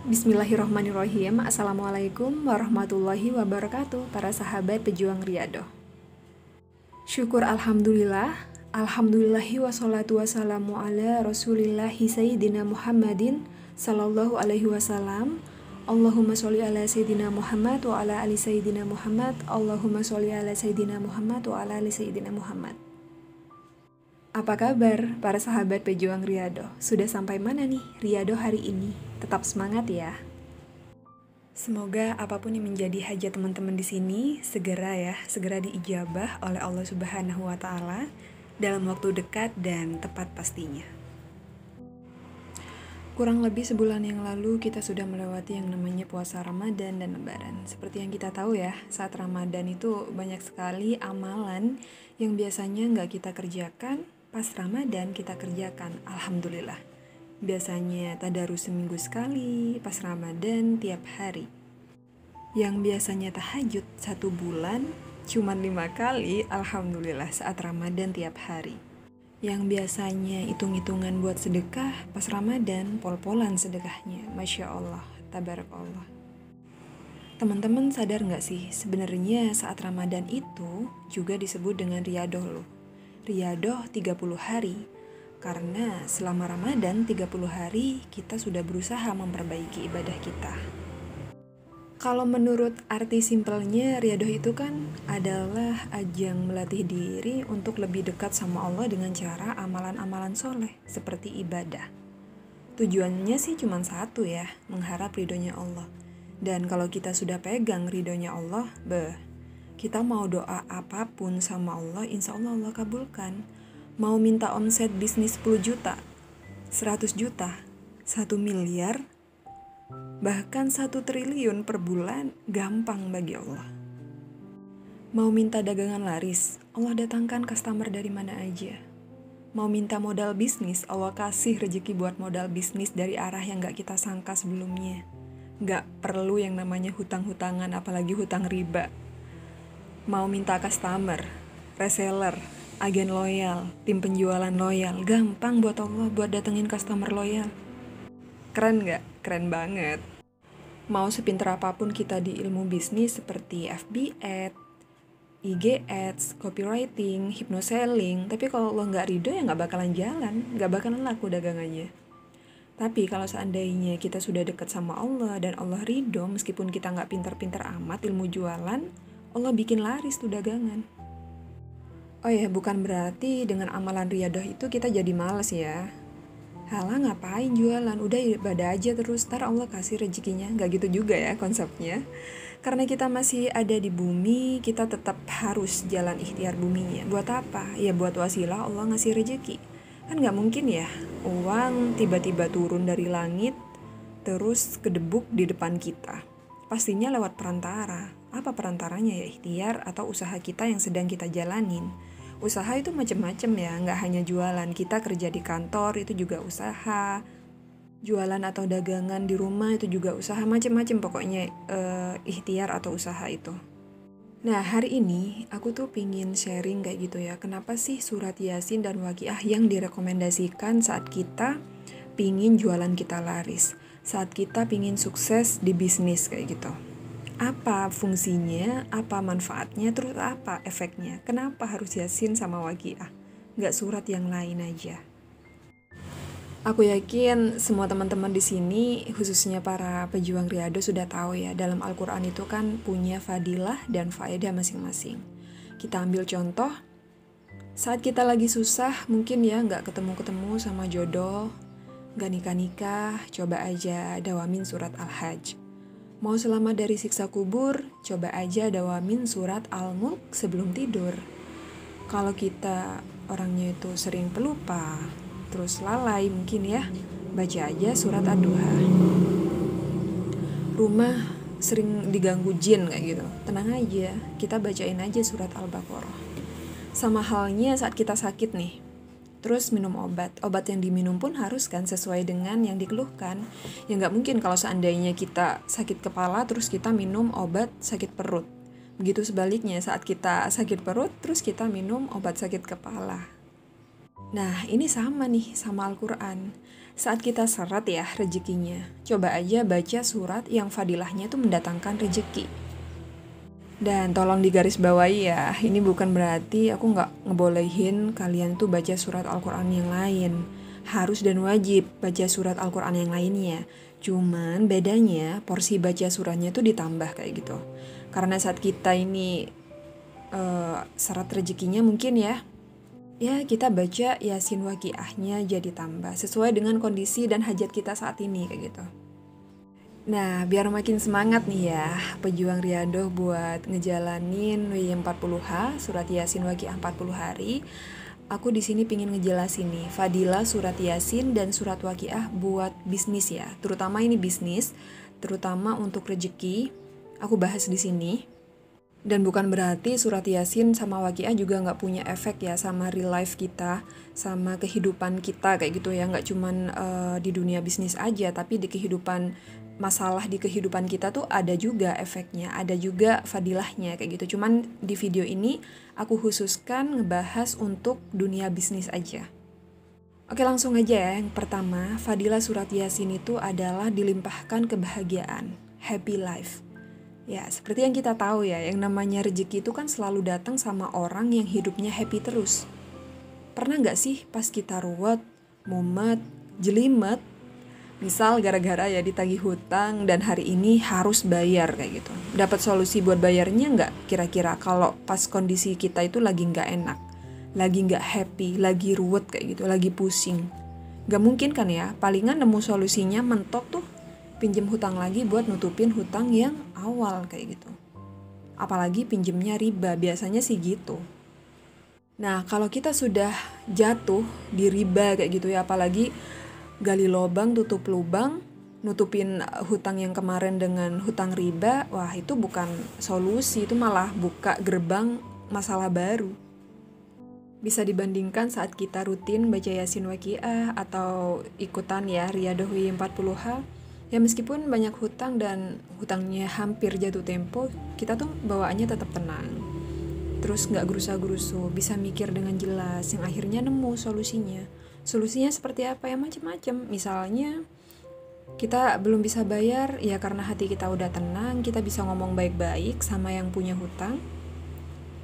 Bismillahirrahmanirrahim. Assalamualaikum warahmatullahi wabarakatuh, para sahabat pejuang Riyadhah. Syukur alhamdulillah, alhamdulillahi wassalatu wassalamu ala rasulillahi sayyidina Muhammadin sallallahu alaihi wasallam. Allahumma sholli ala sayyidina Muhammad wa ala ali sayyidina Muhammad. Allahumma sholli ala sayyidina Muhammad wa ala ali sayyidina Muhammad. Apa kabar para sahabat pejuang Riyadhah? Sudah sampai mana nih Riyadhah hari ini? Tetap semangat ya. Semoga apapun yang menjadi hajat teman-teman di sini segera diijabah oleh Allah Subhanahu wa taala dalam waktu dekat dan tepat pastinya. Kurang lebih sebulan yang lalu kita sudah melewati yang namanya puasa Ramadan dan Lebaran. Seperti yang kita tahu ya, saat Ramadan itu banyak sekali amalan yang biasanya nggak kita kerjakan, pas Ramadan kita kerjakan, alhamdulillah. Biasanya tadarus seminggu sekali, pas Ramadan tiap hari. Yang biasanya tahajud 1 bulan, cuman 5 kali, alhamdulillah saat Ramadan tiap hari. Yang biasanya hitung-hitungan buat sedekah, pas Ramadan pol-polan sedekahnya, Masya Allah, tabarakallah. Teman-teman sadar gak sih, sebenarnya saat Ramadan itu juga disebut dengan Riyadhah loh. Riyadhah 30 hari. Karena selama Ramadan 30 hari kita sudah berusaha memperbaiki ibadah kita. Kalau menurut arti simpelnya, Riyadhah itu kan adalah ajang melatih diri untuk lebih dekat sama Allah dengan cara amalan-amalan soleh seperti ibadah. Tujuannya sih cuma satu ya, mengharap ridhonya Allah. Dan kalau kita sudah pegang ridhonya Allah, kita mau doa apapun sama Allah, insya Allah Allah kabulkan. Mau minta omset bisnis 10 juta, 100 juta, 1 miliar, bahkan 1 triliun per bulan, gampang bagi Allah. Mau minta dagangan laris, Allah datangkan customer dari mana aja. Mau minta modal bisnis, Allah kasih rezeki buat modal bisnis dari arah yang gak kita sangka sebelumnya. Gak perlu yang namanya hutang-hutangan, apalagi hutang riba. Mau minta customer, reseller, agen loyal, tim penjualan loyal, gampang buat Allah buat datengin customer loyal. Keren gak? Keren banget. Mau sepintar apapun kita di ilmu bisnis seperti FB Ads, IG Ads, copywriting, hypnoselling, tapi kalau Allah gak ridho ya gak bakalan jalan, gak bakalan laku dagangannya. Tapi kalau seandainya kita sudah dekat sama Allah dan Allah ridho, meskipun kita gak pintar-pintar amat ilmu jualan, Allah bikin laris tuh dagangan. Oh ya, bukan berarti dengan amalan Riyadhah itu kita jadi malas ya. Halah ngapain jualan, udah ibadah aja terus, ntar Allah kasih rezekinya. Gak gitu juga ya konsepnya. Karena kita masih ada di bumi, kita tetap harus jalan ikhtiar buminya. Buat apa? Ya buat wasilah Allah ngasih rezeki. Kan gak mungkin ya uang tiba-tiba turun dari langit terus kedebuk di depan kita. Pastinya lewat perantara. Apa perantaranya ya? Ikhtiar atau usaha kita yang sedang kita jalanin. Usaha itu macam-macam ya, nggak hanya jualan. Kita kerja di kantor itu juga usaha. Jualan atau dagangan di rumah itu juga usaha, macam-macam pokoknya ikhtiar atau usaha itu. Nah hari ini aku tuh pingin sharing kayak gitu ya. Kenapa sih surat Yasin dan Waqiah yang direkomendasikan saat kita pingin jualan kita laris, saat kita pingin sukses di bisnis kayak gitu. Apa fungsinya, apa manfaatnya, terus apa efeknya? Kenapa harus Yasin sama Waqiah? Nggak surat yang lain aja? Aku yakin semua teman-teman di sini, khususnya para pejuang Riyadhah sudah tahu ya, dalam Al-Quran itu kan punya fadilah dan faedah masing-masing. Kita ambil contoh, saat kita lagi susah, mungkin ya nggak ketemu-ketemu sama jodoh, nggak nikah-nikah, coba aja dawamin surat Al-Hajj. Mau selamat dari siksa kubur, coba aja dawamin surat Al-Mulk sebelum tidur. Kalau kita orangnya itu sering pelupa, terus lalai mungkin ya, baca aja surat Ad-Duha. Rumah sering diganggu jin kayak gitu, tenang aja, kita bacain aja surat Al-Baqarah. Sama halnya saat kita sakit nih, terus minum obat yang diminum pun harus kan sesuai dengan yang dikeluhkan. Ya nggak mungkin kalau seandainya kita sakit kepala terus kita minum obat sakit perut. Begitu sebaliknya saat kita sakit perut, terus kita minum obat sakit kepala. Nah, ini sama nih sama Al-Quran. Saat kita seret ya rezekinya, coba aja baca surat yang fadilahnya tuh mendatangkan rezeki. Dan tolong digarisbawahi ya, ini bukan berarti aku nggak ngebolehin kalian tuh baca surat Al-Quran yang lain. Harus dan wajib baca surat Al-Quran yang lainnya. Cuman bedanya porsi baca suratnya tuh ditambah kayak gitu. Karena saat kita ini syarat rezekinya mungkin ya kita baca Yasin Waqiahnya jadi tambah sesuai dengan kondisi dan hajat kita saat ini kayak gitu. Nah, biar makin semangat nih ya pejuang Riyadhah buat ngejalanin W40H surat Yasin Waqiah 40 hari. Aku di sini pingin ngejelasin nih fadilah surat Yasin dan surat Waqiah buat bisnis ya. Terutama ini bisnis, terutama untuk rezeki. Aku bahas di sini. Dan bukan berarti surat Yasin sama Waqiah juga nggak punya efek ya sama real life kita, sama kehidupan kita kayak gitu ya. Nggak cuman di dunia bisnis aja, tapi di kehidupan masalah di kehidupan kita tuh ada juga efeknya, ada juga fadilahnya kayak gitu. Cuman di video ini aku khususkan ngebahas untuk dunia bisnis aja. Oke, langsung aja ya. Yang pertama, fadilah surat Yasin itu adalah dilimpahkan kebahagiaan, happy life. Ya, seperti yang kita tahu ya, yang namanya rezeki itu kan selalu datang sama orang yang hidupnya happy terus. Pernah nggak sih pas kita ruwet, mumet, jelimet, misal gara-gara ya ditagih hutang dan hari ini harus bayar kayak gitu. Dapat solusi buat bayarnya nggak kira-kira kalau pas kondisi kita itu lagi nggak enak, lagi nggak happy, lagi ruwet kayak gitu, lagi pusing. Nggak mungkin kan ya, palingan nemu solusinya mentok tuh pinjem hutang lagi buat nutupin hutang yang awal kayak gitu. Apalagi pinjemnya riba, biasanya sih gitu. Nah, kalau kita sudah jatuh di riba kayak gitu ya, apalagi gali lubang tutup lubang, nutupin hutang yang kemarin dengan hutang riba, wah itu bukan solusi, itu malah buka gerbang masalah baru. Bisa dibandingkan saat kita rutin baca Yasin Waqiah atau ikutan ya Riyadhah W40H. Ya meskipun banyak hutang dan hutangnya hampir jatuh tempo, kita tuh bawaannya tetap tenang. Terus nggak gerusa-gerusu, bisa mikir dengan jelas, yang akhirnya nemu solusinya. Solusinya seperti apa ya, macam-macam. Misalnya kita belum bisa bayar, ya karena hati kita udah tenang, kita bisa ngomong baik-baik sama yang punya hutang,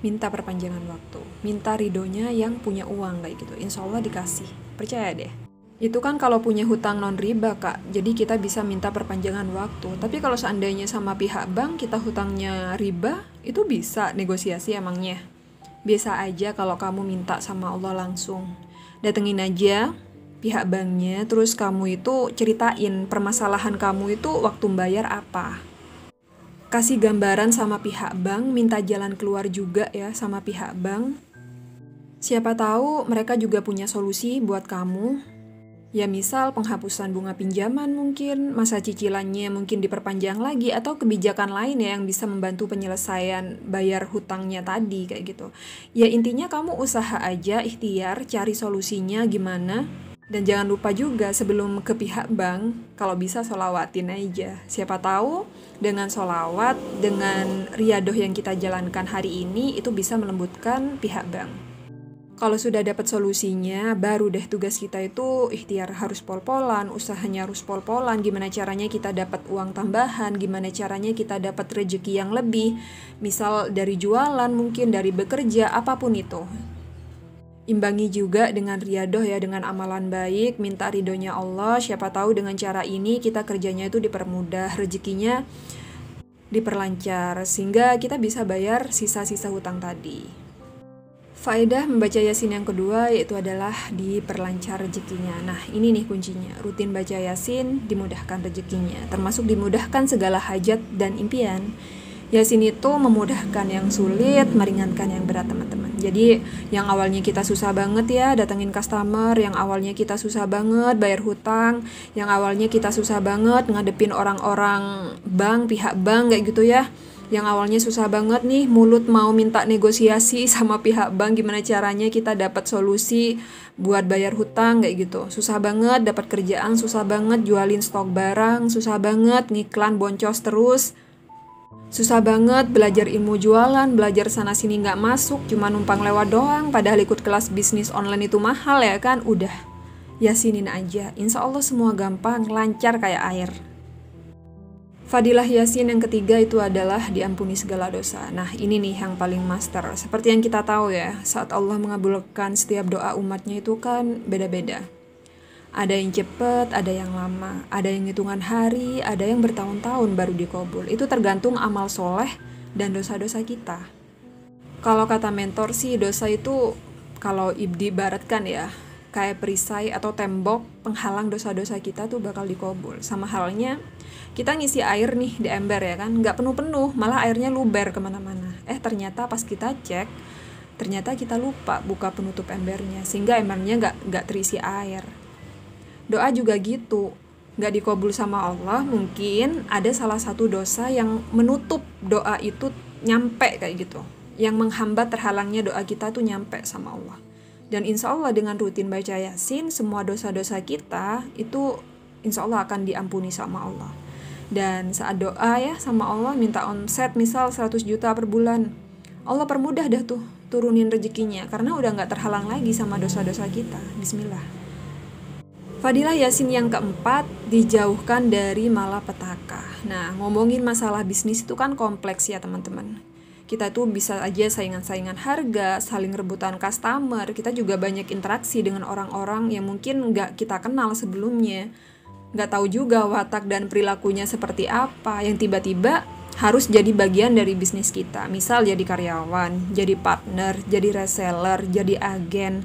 minta perpanjangan waktu, minta ridonya yang punya uang kayak gitu. Insya Allah dikasih, percaya deh. Itu kan kalau punya hutang non riba kak, jadi kita bisa minta perpanjangan waktu. Tapi kalau seandainya sama pihak bank kita hutangnya riba, itu bisa negosiasi emangnya. Biasa aja kalau kamu minta sama Allah langsung. Datengin aja pihak banknya, terus kamu itu ceritain permasalahan kamu itu waktu bayar apa. Kasih gambaran sama pihak bank, minta jalan keluar juga ya sama pihak bank. Siapa tahu mereka juga punya solusi buat kamu. Ya misal penghapusan bunga pinjaman mungkin, masa cicilannya mungkin diperpanjang lagi, atau kebijakan lain ya yang bisa membantu penyelesaian bayar hutangnya tadi kayak gitu. Ya intinya kamu usaha aja, ikhtiar, cari solusinya gimana. Dan jangan lupa juga sebelum ke pihak bank, kalau bisa sholawatin aja. Siapa tahu dengan sholawat, dengan riyadhah yang kita jalankan hari ini, itu bisa melembutkan pihak bank. Kalau sudah dapat solusinya, baru deh tugas kita itu ikhtiar harus pol-polan, usahanya harus pol-polan, gimana caranya kita dapat uang tambahan, gimana caranya kita dapat rezeki yang lebih, misal dari jualan, mungkin dari bekerja, apapun itu. Imbangi juga dengan riyadhah ya, dengan amalan baik, minta ridhonya Allah, siapa tahu dengan cara ini kita kerjanya itu dipermudah, rezekinya diperlancar, sehingga kita bisa bayar sisa-sisa hutang tadi. Faedah membaca Yasin yang kedua yaitu adalah diperlancar rezekinya. Nah ini nih kuncinya, rutin baca Yasin dimudahkan rezekinya, termasuk dimudahkan segala hajat dan impian. Yasin itu memudahkan yang sulit, meringankan yang berat teman-teman. Jadi yang awalnya kita susah banget ya datengin customer, yang awalnya kita susah banget bayar hutang, yang awalnya kita susah banget ngadepin orang-orang bank, pihak bank kayak gitu ya, yang awalnya susah banget nih mulut mau minta negosiasi sama pihak bank gimana caranya kita dapat solusi buat bayar hutang kayak gitu. Susah banget dapat kerjaan, susah banget jualin stok barang, susah banget ngiklan boncos terus. Susah banget belajar ilmu jualan, belajar sana sini nggak masuk, cuma numpang lewat doang, padahal ikut kelas bisnis online itu mahal ya kan? Udah, yasinin aja, insya Allah semua gampang, lancar kayak air. Fadilah Yasin yang ketiga itu adalah diampuni segala dosa. Nah ini nih yang paling master. Seperti yang kita tahu ya, saat Allah mengabulkan setiap doa umatnya itu kan beda-beda. Ada yang cepet, ada yang lama, ada yang hitungan hari, ada yang bertahun-tahun baru dikabul. Itu tergantung amal soleh dan dosa-dosa kita. Kalau kata mentor sih dosa itu kalau diibaratkan ya, kayak perisai atau tembok penghalang dosa-dosa kita tuh bakal dikabul. Sama halnya kita ngisi air nih di ember ya kan, nggak penuh-penuh, malah airnya luber kemana-mana. Ternyata pas kita cek, ternyata kita lupa buka penutup embernya, sehingga embernya nggak terisi air. Doa juga gitu, nggak dikabul sama Allah, mungkin ada salah satu dosa yang menutup doa itu nyampe kayak gitu, yang menghambat terhalangnya doa kita tuh nyampe sama Allah. Dan insya Allah dengan rutin baca Yasin, semua dosa-dosa kita itu insya Allah akan diampuni sama Allah. Dan saat doa ya sama Allah minta omset misal 100 juta per bulan, Allah permudah dah tuh turunin rezekinya karena udah gak terhalang lagi sama dosa-dosa kita. Bismillah. Fadilah Yasin yang keempat, dijauhkan dari malapetaka. Nah ngomongin masalah bisnis itu kan kompleks ya teman-teman. Kita tuh bisa aja saingan-saingan harga, saling rebutan customer, kita juga banyak interaksi dengan orang-orang yang mungkin gak kita kenal sebelumnya. Gak tahu juga watak dan perilakunya seperti apa, yang tiba-tiba harus jadi bagian dari bisnis kita. Misal jadi karyawan, jadi partner, jadi reseller, jadi agen.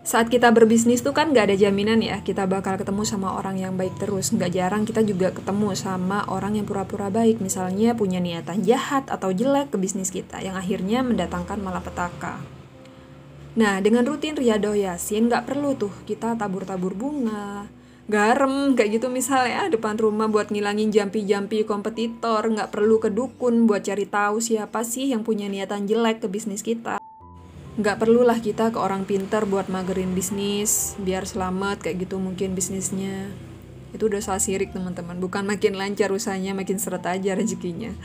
Saat kita berbisnis tuh kan gak ada jaminan ya, kita bakal ketemu sama orang yang baik terus. Gak jarang kita juga ketemu sama orang yang pura-pura baik, misalnya punya niatan jahat atau jelek ke bisnis kita, yang akhirnya mendatangkan malapetaka. Nah, dengan rutin riyadhah Yasin gak perlu tuh kita tabur-tabur bunga, garam kayak gitu misalnya depan rumah buat ngilangin jampi-jampi kompetitor, nggak perlu ke dukun buat cari tahu siapa sih yang punya niatan jelek ke bisnis kita. Nggak perlulah kita ke orang pintar buat magerin bisnis biar selamat kayak gitu mungkin bisnisnya. Itu dosa syirik teman-teman, bukan makin lancar usahanya makin seret aja rezekinya.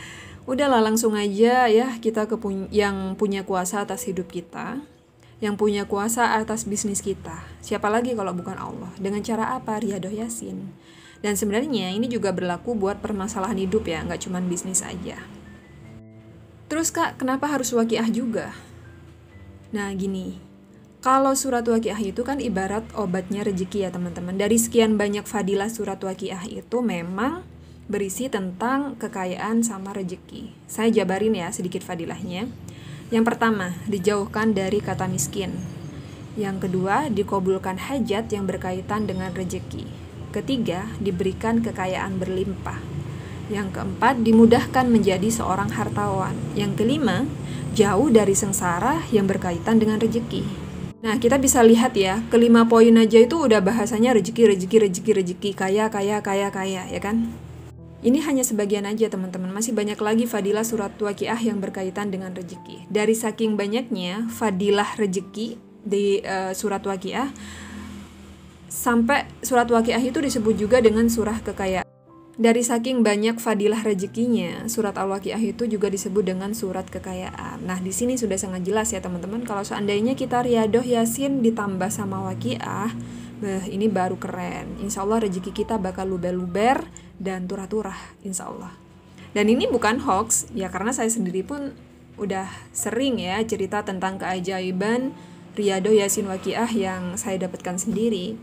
Udahlah langsung aja ya kita yang punya kuasa atas hidup kita, yang punya kuasa atas bisnis kita. Siapa lagi kalau bukan Allah? Dengan cara apa? Riyadhah Yasin. Dan sebenarnya ini juga berlaku buat permasalahan hidup ya, nggak cuma bisnis aja. Terus kak, kenapa harus waqiah juga? Nah gini, kalau surat waqiah itu kan ibarat obatnya rezeki ya teman-teman. Dari sekian banyak fadilah surat waqiah itu memang berisi tentang kekayaan sama rezeki. Saya jabarin ya sedikit fadilahnya. Yang pertama, dijauhkan dari kata miskin. Yang kedua, dikabulkan hajat yang berkaitan dengan rezeki. Ketiga, diberikan kekayaan berlimpah. Yang keempat, dimudahkan menjadi seorang hartawan. Yang kelima, jauh dari sengsara yang berkaitan dengan rezeki. Nah, kita bisa lihat ya, kelima poin aja itu udah bahasanya rezeki, kaya, ya kan? Ini hanya sebagian aja teman-teman, masih banyak lagi fadilah surat waqiah yang berkaitan dengan rezeki. Dari saking banyaknya fadilah rezeki di surat waqiah, sampai surat waqiah itu disebut juga dengan surah kekayaan. Dari saking banyak fadilah rezekinya, surat Al-Waqiah itu juga disebut dengan surat kekayaan. Nah, di sini sudah sangat jelas ya teman-teman, kalau seandainya kita riyadhah Yasin ditambah sama waqiah, ini baru keren. Insya Allah rezeki kita bakal luber-luber dan turah-turah, insya Allah. Dan ini bukan hoax, ya karena saya sendiri pun udah sering ya cerita tentang keajaiban riyadhah Yasin waqiah yang saya dapatkan sendiri.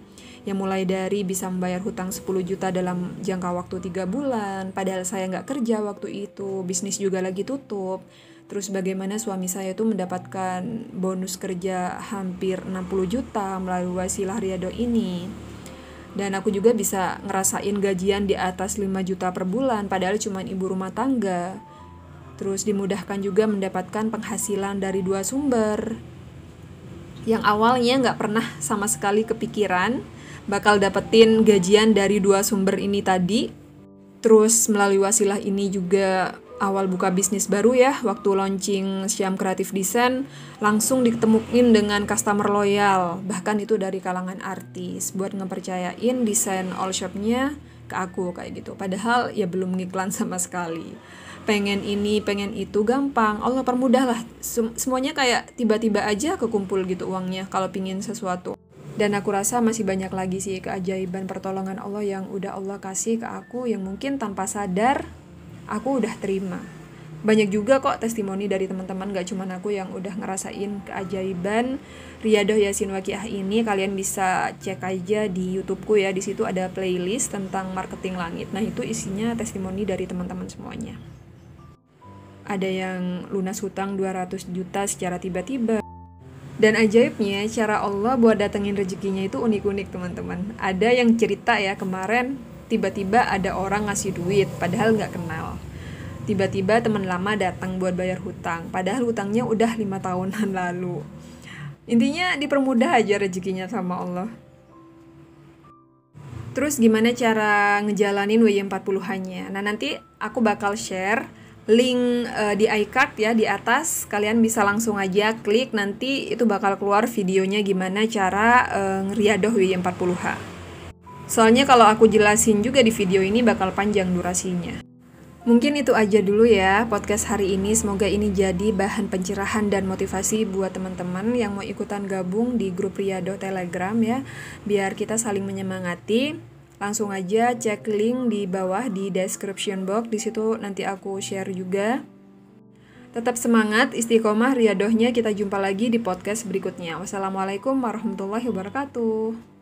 Yang mulai dari bisa membayar hutang 10 juta dalam jangka waktu 3 bulan, padahal saya nggak kerja waktu itu, bisnis juga lagi tutup. Terus bagaimana suami saya tuh mendapatkan bonus kerja hampir 60 juta melalui wasilah riyadhah ini. Dan aku juga bisa ngerasain gajian di atas 5 juta per bulan, padahal cuma ibu rumah tangga. Terus dimudahkan juga mendapatkan penghasilan dari 2 sumber. Yang awalnya nggak pernah sama sekali kepikiran bakal dapetin gajian dari 2 sumber ini tadi. Terus melalui wasilah ini juga awal buka bisnis baru ya, waktu launching Syam Creative Design langsung ditemuin dengan customer loyal, bahkan itu dari kalangan artis, buat ngepercayain desain all shopnya ke aku kayak gitu. Padahal ya belum ngiklan sama sekali. pengen ini, pengen itu gampang. Allah permudah lah. Semuanya kayak tiba-tiba aja kekumpul gitu uangnya kalau pingin sesuatu. Dan aku rasa masih banyak lagi sih keajaiban pertolongan Allah yang udah Allah kasih ke aku yang mungkin tanpa sadar aku udah terima. Banyak juga kok testimoni dari teman-teman, gak cuman aku yang udah ngerasain keajaiban Riyadhah Yasin Waqiah ini. Kalian bisa cek aja di YouTubeku ya, di situ ada playlist tentang marketing langit. Nah itu isinya testimoni dari teman-teman semuanya. Ada yang lunas hutang 200 juta secara tiba-tiba. Dan ajaibnya, cara Allah buat datengin rezekinya itu unik-unik teman-teman. Ada yang cerita ya, kemarin tiba-tiba ada orang ngasih duit, padahal nggak kenal. Tiba-tiba teman lama datang buat bayar hutang, padahal hutangnya udah 5 tahunan lalu. Intinya dipermudah aja rezekinya sama Allah. Terus gimana cara ngejalanin WY40H-nya? Nah nanti aku bakal share link di iCard ya di atas, kalian bisa langsung aja klik, nanti itu bakal keluar videonya gimana cara ngeriadoh WY40H. Soalnya kalau aku jelasin juga di video ini bakal panjang durasinya. Mungkin itu aja dulu ya podcast hari ini, semoga ini jadi bahan pencerahan dan motivasi buat teman-teman yang mau ikutan gabung di grup Riyadhah Telegram ya, biar kita saling menyemangati. Langsung aja cek link di bawah di description box, di situ nanti aku share juga. Tetap semangat, istiqomah, riyadhahnya. Kita jumpa lagi di podcast berikutnya. Wassalamualaikum warahmatullahi wabarakatuh.